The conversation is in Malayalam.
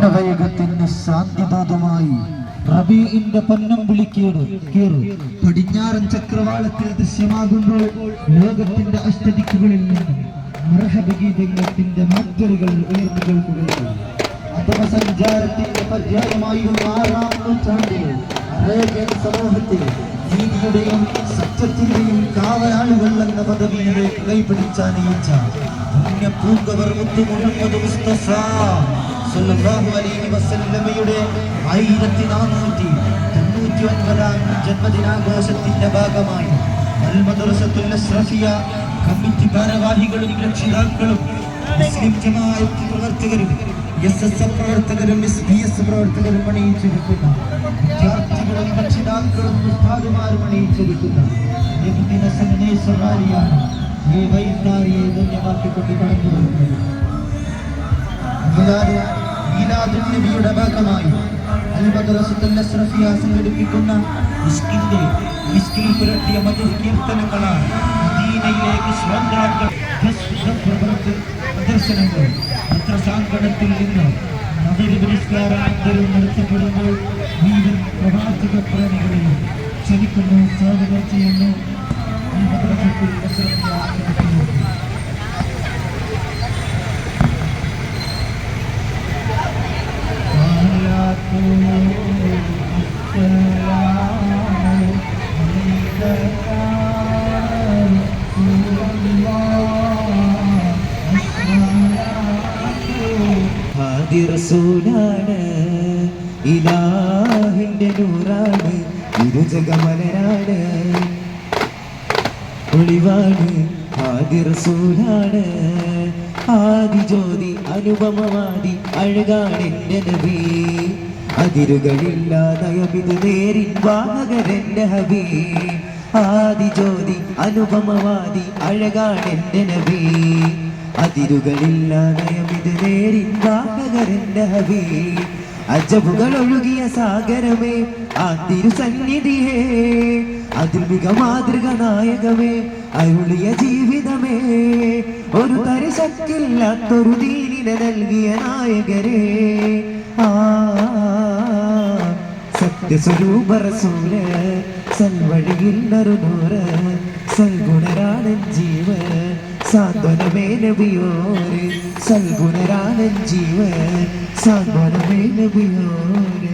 വാനവേഗത്തിന് ശാന്തിദൂതമായി റബീഇന്റെ പൊന്നം വിളിക്കേറ് പടിഞ്ഞാറൻ ചക്രവാളത്തിൽ ദൃശ്യമാകുമ്പോൾ ലോകത്തിന്റെ അഷ്ടദിക്കുകളിൽ നിന്നും മർഹബഗീതത്തിന്റെ മാറ്റലുകൾ ഉയർന്നു കേൾക്കുകയാണ്. അധമസഞ്ചാരത്തിന്റെ പര്യായമായിരുന്ന 6-ാം നൂറ്റാണ്ടിൽ അറേബ്യൻ സമൂഹത്തിൽ നീതിയുടെയും സത്യത്തിന്റെയും കാവലാളുകൾ എന്ന പദവിയിലേക്ക് കൈപിടിച്ചാനയിച്ച പുണ്യപൂങ്കവർ മുത്തു മുഹമ്മദ് മുസ്തഫ സല്ലല്ലാഹു അലൈഹി വസല്ലമയുടെ 1499-ാം ജന്മദിനാഘോഷത്തിന്റെ ഭാഗമായി അൽ മദ്രസത്തുൽ അഷ്റഫിയ കമ്മിറ്റി ഭാരവാഹികളും രക്ഷിതാക്കളും മുസ്ലിം ജമാഅത്ത് പ്രവർത്തകരും എസ്എസ്എഫ് പ്രവർത്തകരും എസ്ബിഎസ് പ്രവർത്തകരും അണിയിച്ചിരിക്കുന്ന വിദ്യാർത്ഥികളും രക്ഷിതാക്കളും ഉസ്താദുമാരും അണിയിച്ചിരിക്കുന്ന നബിദിന സന്ദേശവാരിയാണ് ഈ വൈകാരിയെ ധന്യമാക്കിക്കൊണ്ട് കടന്നു വരുന്നത്. മീലാദുൻ നബിയുടെ ഭാഗമായി അൽ മദ്രസത്തുൽ അഷ്റഫിയ സംഘടിപ്പിക്കുന്ന മിസ്കിൽ പുരട്ടിയ മദ്ഹ് കീർത്തനങ്ങളാണ് മദീനയിലേക്ക് ശ്രോതാക്കൾ പ്രദർശനങ്ങൾ പത്രസാങ്കണത്തിൽ നിന്ന് നഗരപുരസ്കാരാന്തരം നടത്തപ്പെടുമ്പോൾ വീണ്ടും പ്രവാചക പ്രേമികളെയും ക്ഷണിക്കുന്നു, സ്വാഗതം ചെയ്യുന്നു. ഈ മദ്രസത്തിൽ റസൂലാണ്, ഇലാഹിന്റെ നൂറാണ്, ഇരുജഗമലനാണ്, ഒളിവാണ്. ആദി റസൂലാണ്, ആദിജ്യോതി അനുപമവാദി, അഴകാണെന്റെ നബി, അതിരുകളില്ലാതയമിത് നേരിൻ വാഹകരെന്റെ ഹബീ. ആദിജ്യോതി അനുപമവാദി, അഴകാണെന്റെ നബി, അതിരുകളില്ലാതയമിത് നേരിൻ വാഹകരെന്റെ ഹബീ. അജബുകൾ ഒഴുകിയ സാഗരമേ ആ തിരുസന്നിധിയേ, അതിൽ മിക മാതൃക നായകമേ, അരുളിയ ജീവിതമേ, ഒരു തരിശക്കില്ലാത്തൊരു ദീനിനെ നൽകിയ നായകരേ. സത്യസ്വരൂപ റസൂല്, സൽവഴിയിൽ നറുനൂറ്, സൽഗുണരാണൻ ജീവൻ, സാന്ത്വനമേ നബിയോര്, സൽഗുണരാണൻ ജീവൻ, സാന്ത്വനമേ നബിയോര്.